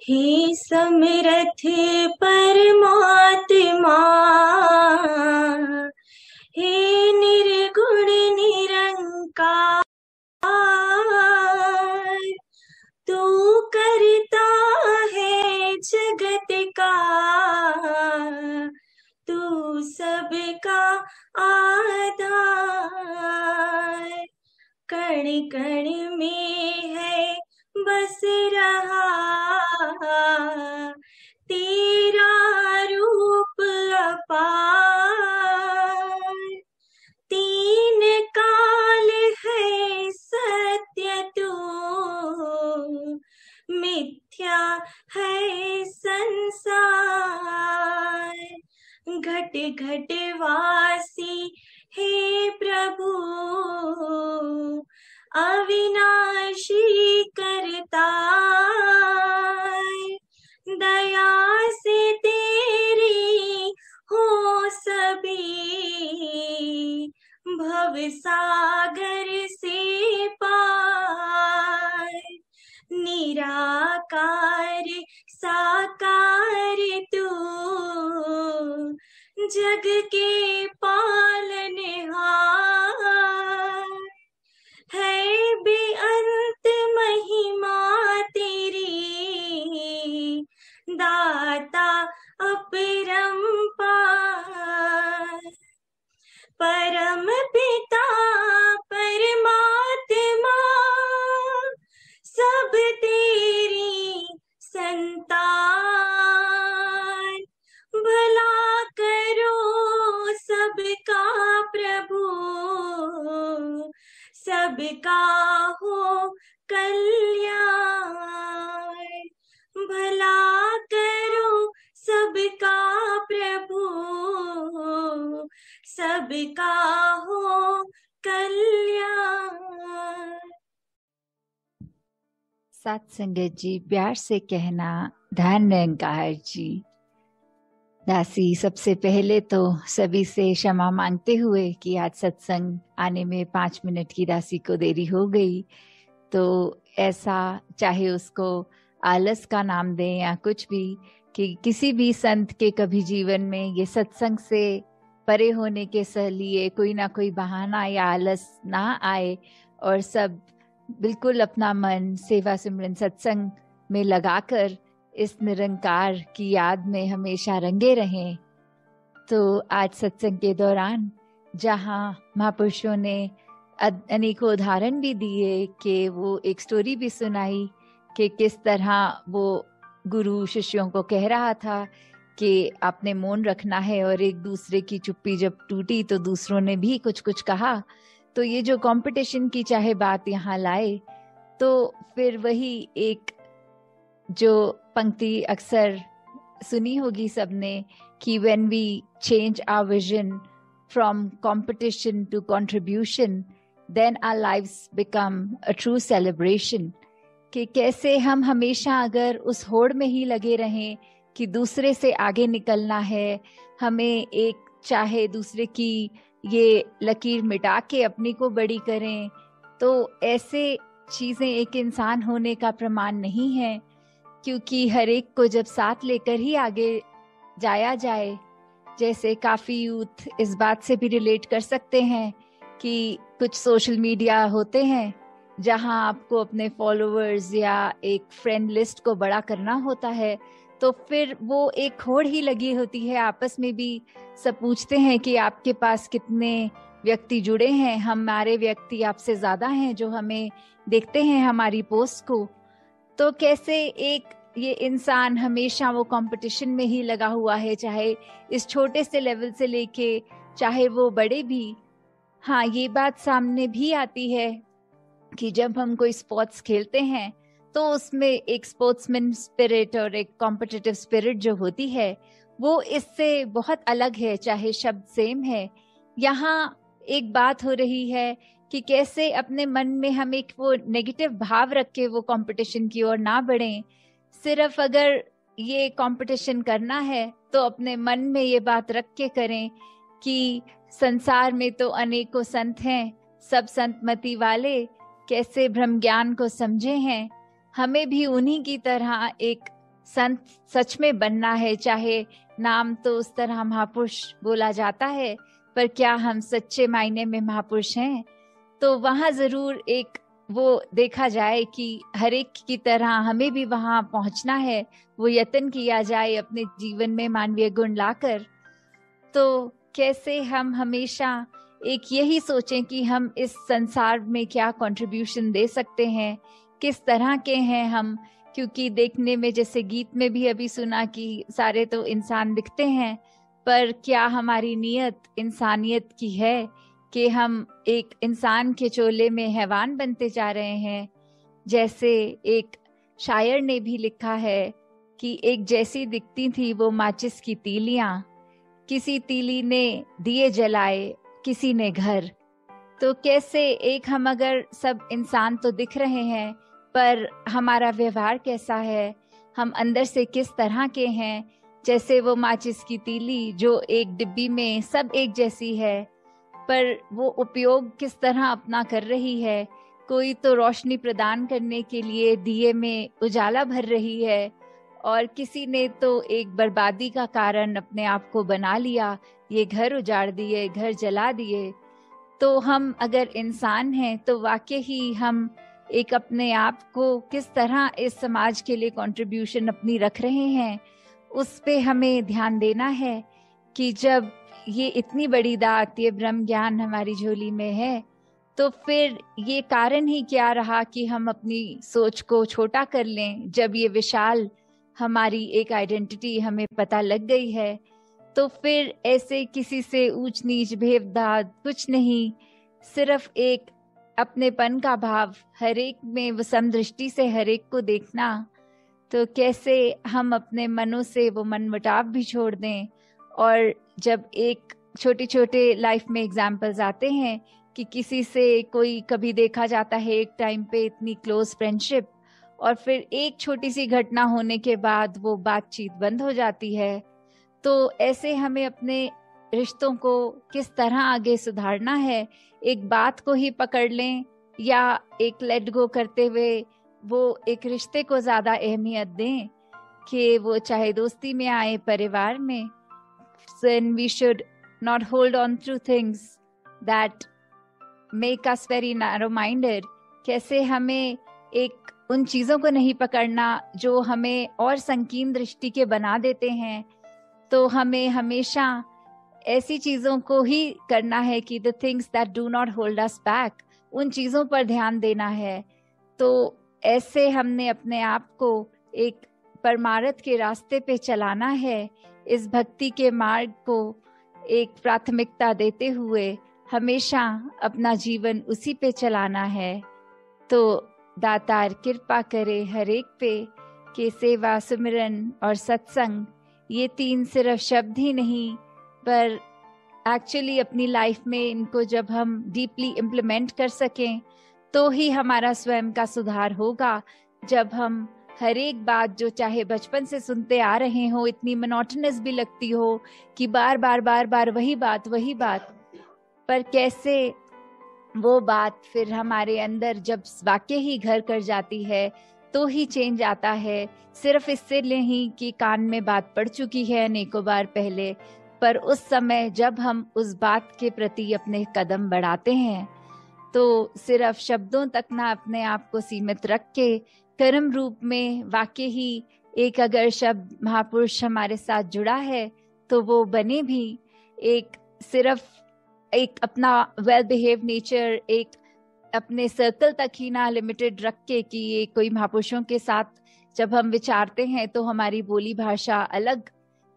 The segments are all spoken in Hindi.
हे समरथ परमात्मा, हे निर्गुण निरंकार, तू करता है जगत का, तू सबका आधार। कण कण में है बस रहा तेरा रूप अपार। तीन काल है सत्य तू, मिथ्या है संसार। घट घट वासी हे प्रभु, अविनाशी करतार। दया से तेरी हो सभी, भव सागर से पार। निराकार साकार तू, जग के पालनहार। है बेअंत महिमा तेरी, दाता अपरंपार। परम पिता परमात्मा, सब तेरी संतान। भला करो सबका प्रभु, सबका हो कल्याण। भला करो सबका प्रभु, सबका हो कल्याण। साथ संगत जी, प्यार से कहना ध्यान निरंकार जी। दासी सबसे पहले तो सभी से क्षमा मांगते हुए कि आज सत्संग आने में 5 मिनट की दासी को देरी हो गई, तो ऐसा चाहे उसको आलस का नाम दें या कुछ भी, कि किसी भी संत के कभी जीवन में ये सत्संग से परे होने के लिए कोई ना कोई बहाना या आलस ना आए और सब बिल्कुल अपना मन सेवा सिमरन सत्संग में लगाकर इस निरंकार की याद में हमेशा रंगे रहें। तो आज सत्संग के दौरान जहाँ महापुरुषों ने अनेकों उदाहरण भी दिए कि वो एक स्टोरी भी सुनाई कि किस तरह वो गुरु शिष्यों को कह रहा था कि आपने मौन रखना है, और एक दूसरे की चुप्पी जब टूटी तो दूसरों ने भी कुछ कुछ कहा। तो ये जो कंपटीशन की चाहे बात यहाँ लाए, तो फिर वही एक जो पंक्ति अक्सर सुनी होगी सबने कि when we change our vision from competition to contribution, then our lives become a true celebration। कि कैसे हम हमेशा अगर उस होड़ में ही लगे रहें कि दूसरे से आगे निकलना है, हमें एक चाहे दूसरे की ये लकीर मिटा के अपनी को बड़ी करें, तो ऐसे चीजें एक इंसान होने का प्रमाण नहीं है। क्योंकि हर एक को जब साथ लेकर ही आगे जाया जाए, जैसे काफी यूथ इस बात से भी रिलेट कर सकते हैं कि कुछ सोशल मीडिया होते हैं जहां आपको अपने फॉलोअर्स या एक फ्रेंड लिस्ट को बड़ा करना होता है, तो फिर वो एक होड़ ही लगी होती है। आपस में भी सब पूछते हैं कि आपके पास कितने व्यक्ति जुड़े हैं, हमारे व्यक्ति आपसे ज्यादा हैं जो हमें देखते हैं हमारी पोस्ट को। तो कैसे एक ये इंसान हमेशा वो कंपटीशन में ही लगा हुआ है, चाहे इस छोटे से लेवल से लेके चाहे वो बड़े भी। हाँ, ये बात सामने भी आती है कि जब हम कोई स्पोर्ट्स खेलते हैं तो उसमें एक स्पोर्ट्समैन स्पिरिट और एक कॉम्पिटिटिव स्पिरिट जो होती है वो इससे बहुत अलग है, चाहे शब्द सेम है। यहाँ एक बात हो रही है कि कैसे अपने मन में हम एक वो नेगेटिव भाव रख के वो कंपटीशन की ओर ना बढ़ें। सिर्फ अगर ये कंपटीशन करना है तो अपने मन में ये बात रख के करें कि संसार में तो अनेकों संत हैं, सब संतमति वाले कैसे ब्रह्म ज्ञान को समझे हैं, हमें भी उन्हीं की तरह एक संत सच में बनना है, चाहे नाम तो उस तरह महापुरुष बोला जाता है, पर क्या हम सच्चे मायने में महापुरुष हैं? तो वहाँ जरूर एक वो देखा जाए कि हर एक की तरह हमें भी वहाँ पहुँचना है, वो यत्न किया जाए अपने जीवन में मानवीय गुण लाकर। तो कैसे हम हमेशा एक यही सोचें कि हम इस संसार में क्या कंट्रीब्यूशन दे सकते हैं, किस तरह के हैं हम, क्योंकि देखने में जैसे गीत में भी अभी सुना कि सारे तो इंसान दिखते हैं, पर क्या हमारी नीयत इंसानियत की है कि हम एक इंसान के चोले में हैवान बनते जा रहे हैं। जैसे एक शायर ने भी लिखा है कि एक जैसी दिखती थी वो माचिस की तीलियां, किसी तीली ने दिए जलाए, किसी ने घर। तो कैसे एक हम अगर सब इंसान तो दिख रहे हैं, पर हमारा व्यवहार कैसा है, हम अंदर से किस तरह के हैं। जैसे वो माचिस की तीली जो एक डिब्बी में सब एक जैसी है, पर वो उपयोग किस तरह अपना कर रही है। कोई तो रोशनी प्रदान करने के लिए दिए में उजाला भर रही है, और किसी ने तो एक बर्बादी का कारण अपने आप को बना लिया, ये घर उजाड़ दिए, घर जला दिए। तो हम अगर इंसान हैं तो वाकई ही हम एक अपने आप को किस तरह इस समाज के लिए कंट्रीब्यूशन अपनी रख रहे हैं, उस पे हमें ध्यान देना है कि जब ये इतनी बड़ी दात, ये ब्रह्म ज्ञान हमारी झोली में है, तो फिर ये कारण ही क्या रहा कि हम अपनी सोच को छोटा कर लें। जब ये विशाल हमारी एक आइडेंटिटी हमें पता लग गई है, तो फिर ऐसे किसी से ऊंच नीच भेदभाव कुछ नहीं, सिर्फ एक अपनेपन का भाव, हर एक में वो समदृष्टि से हर एक को देखना। तो कैसे हम अपने मनों से वो मनमुटाव भी छोड़ दें। और जब एक छोटे छोटे लाइफ में एग्जाम्पल्स आते हैं कि किसी से कोई कभी देखा जाता है एक टाइम पे इतनी क्लोज फ्रेंडशिप, और फिर एक छोटी सी घटना होने के बाद वो बातचीत बंद हो जाती है। तो ऐसे हमें अपने रिश्तों को किस तरह आगे सुधारना है, एक बात को ही पकड़ लें या एक लेट गो करते हुए वो एक रिश्ते को ज्यादा अहमियत दें कि वो चाहे दोस्ती में आए, परिवार में। Then we should not hold on to things that make us very narrow-minded. कैसे हमें एक उन चीजों को नहीं पकड़ना जो हमें और संकीर्ण दृष्टि के बना देते हैं। तो हमें हमेशा ऐसी चीजों को ही करना है कि the things that do not hold us back, उन चीजों पर ध्यान देना है। तो ऐसे हमने अपने आप को एक परमार्थ के रास्ते पे चलाना है, इस भक्ति के मार्ग को एक प्राथमिकता देते हुए हमेशा अपना जीवन उसी पे चलाना है। तो दातार कृपा करे हर एक पे कि सेवा, सुमिरन और सत्संग, ये तीन सिर्फ शब्द ही नहीं, पर एक्चुअली अपनी लाइफ में इनको जब हम डीपली इम्प्लीमेंट कर सकें तो ही हमारा स्वयं का सुधार होगा। जब हम हर एक बात जो चाहे बचपन से सुनते आ रहे हो, इतनी मोनोटोनस भी लगती हो कि बार बार वही बात, पर कैसे वो बात फिर हमारे अंदर जब वाकई ही घर कर जाती है तो ही चेंज आता है। सिर्फ इससे नहीं कि कान में बात पड़ चुकी है अनेकों बार पहले, पर उस समय जब हम उस बात के प्रति अपने कदम बढ़ाते हैं तो सिर्फ शब्दों तक ना अपने आप को सीमित रख के कर्म रूप में वाकई ही एक अगर शब्द महापुरुष हमारे साथ जुड़ा है तो वो बने भी एक सिर्फ एक अपना वेल बिहेव नेचर, एक अपने सर्कल तक ही ना लिमिटेड रख के कि ये कोई महापुरुषों के साथ जब हम विचारते हैं तो हमारी बोली भाषा अलग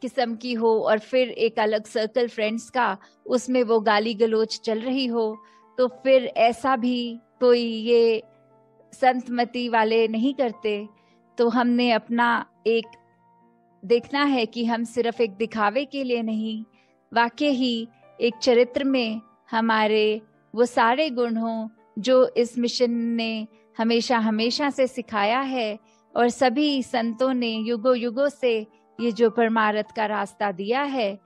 किस्म की हो, और फिर एक अलग सर्कल फ्रेंड्स का, उसमें वो गाली गलोच चल रही हो, तो फिर ऐसा भी कोई ये संतमति वाले नहीं करते। तो हमने अपना एक देखना है कि हम सिर्फ एक दिखावे के लिए नहीं, वाकई ही एक चरित्र में हमारे वो सारे गुण हों जो इस मिशन ने हमेशा से सिखाया है, और सभी संतों ने युगों युगों से ये जो परमार्थ का रास्ता दिया है।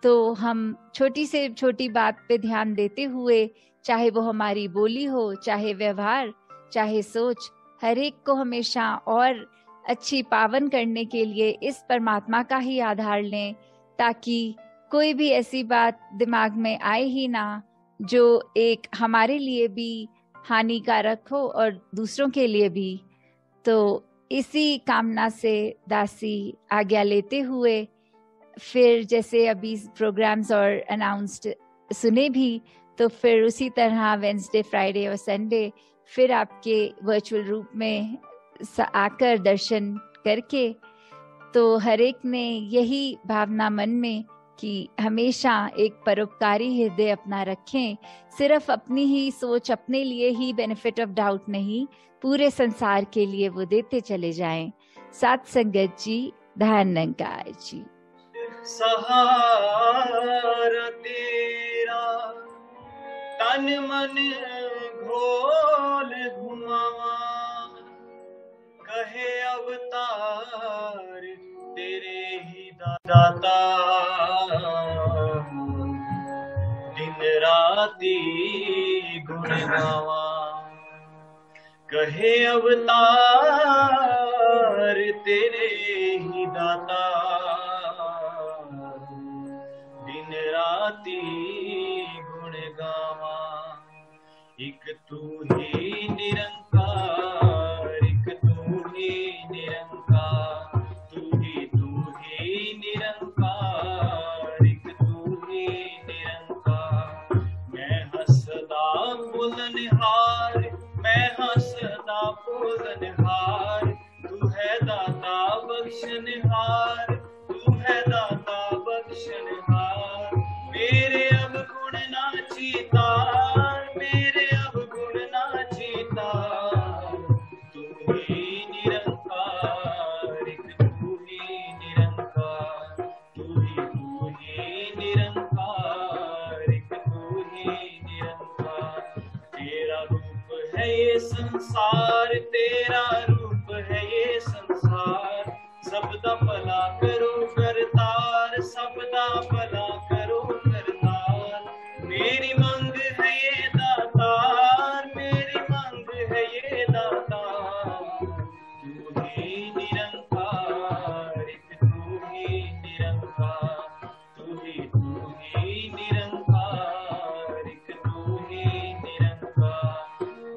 तो हम छोटी से छोटी बात पे ध्यान देते हुए, चाहे वो हमारी बोली हो, चाहे व्यवहार, चाहे सोच, हर एक को हमेशा और अच्छी पावन करने के लिए इस परमात्मा का ही आधार लें, ताकि कोई भी ऐसी बात दिमाग में आए ही ना जो एक हमारे लिए भी हानिकारक हो और दूसरों के लिए भी। तो इसी कामना से दासी आज्ञा लेते हुए, फिर जैसे अभी प्रोग्राम्स और अनाउंस्ड सुने भी, तो फिर उसी तरह वेंसडे, फ्राइडे और संडे फिर आपके वर्चुअल रूप में आकर दर्शन करके, तो हर एक ने यही भावना मन में कि हमेशा एक परोपकारी हृदय अपना रखें, सिर्फ अपनी ही सोच, अपने लिए ही बेनिफिट ऑफ डाउट नहीं, पूरे संसार के लिए वो देते चले जाएं। सात संगत जी, ध्यान निरंकार जी। सहारा तेरा तन मन घोल घुमावा, कहे अवतार तेरे ही दाता, दिन राती गुण गावा, कहे अवतार तेरे ही दाता, दिन राती गुण गावा। एक तू ही निरंकार, एक तू ही निरंकार, तू ही निरंकार, एक तू ही निरंकार। मैं हंसदा बोलनहार, मैं हंसदा बोलनहार, तू है दाता बख्शनहार, तू है दाता बख्शनहार। मेरे अब गुण ना चीता, मेरे अब गुण ना चीता, तू ही निरंकार, एक तू ही निरंकार, तू ही निरंकार, एक तू ही निरंकार। तेरा रूप है ये संसार, तेरा रूप है ये संसार, सबदा भला करो करतार, सबदा भला करो करतार। मेरी मांग है ये दातार, मेरी मांग है ये दातार, तू ही निरंकार, एक तू ही निरंकार, तू ही निरंकार, एक तू ही निरंकार।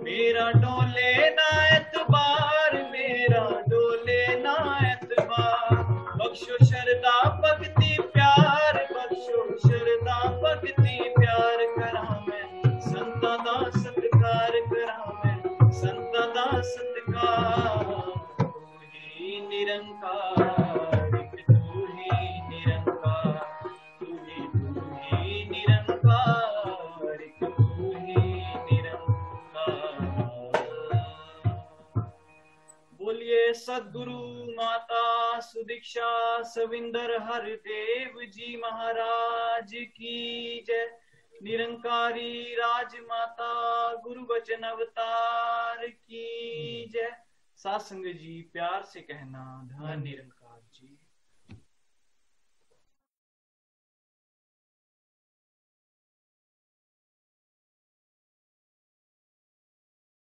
मेरा डोले ना एतबार, मेरा डोले ना एतबार, बख्शो शरदा भक्ति प्यार, बख्शो शरदा भक्ति प्यार। करा मैं संता दा सत्कार, करा मैं संता दा सत्कार। तू ही निरंकार, एक तू ही निरंकार, तू ही निरंकार, एक तू ही निरंकार। बोलिए सद्गुरु माता सुदीक्षा सविंदर हरदेव जी महाराज की जय। निरंकारी राजमाता गुरु वचन अवतार की जय। सासंग जी प्यार से कहना, धन निरंकार जी।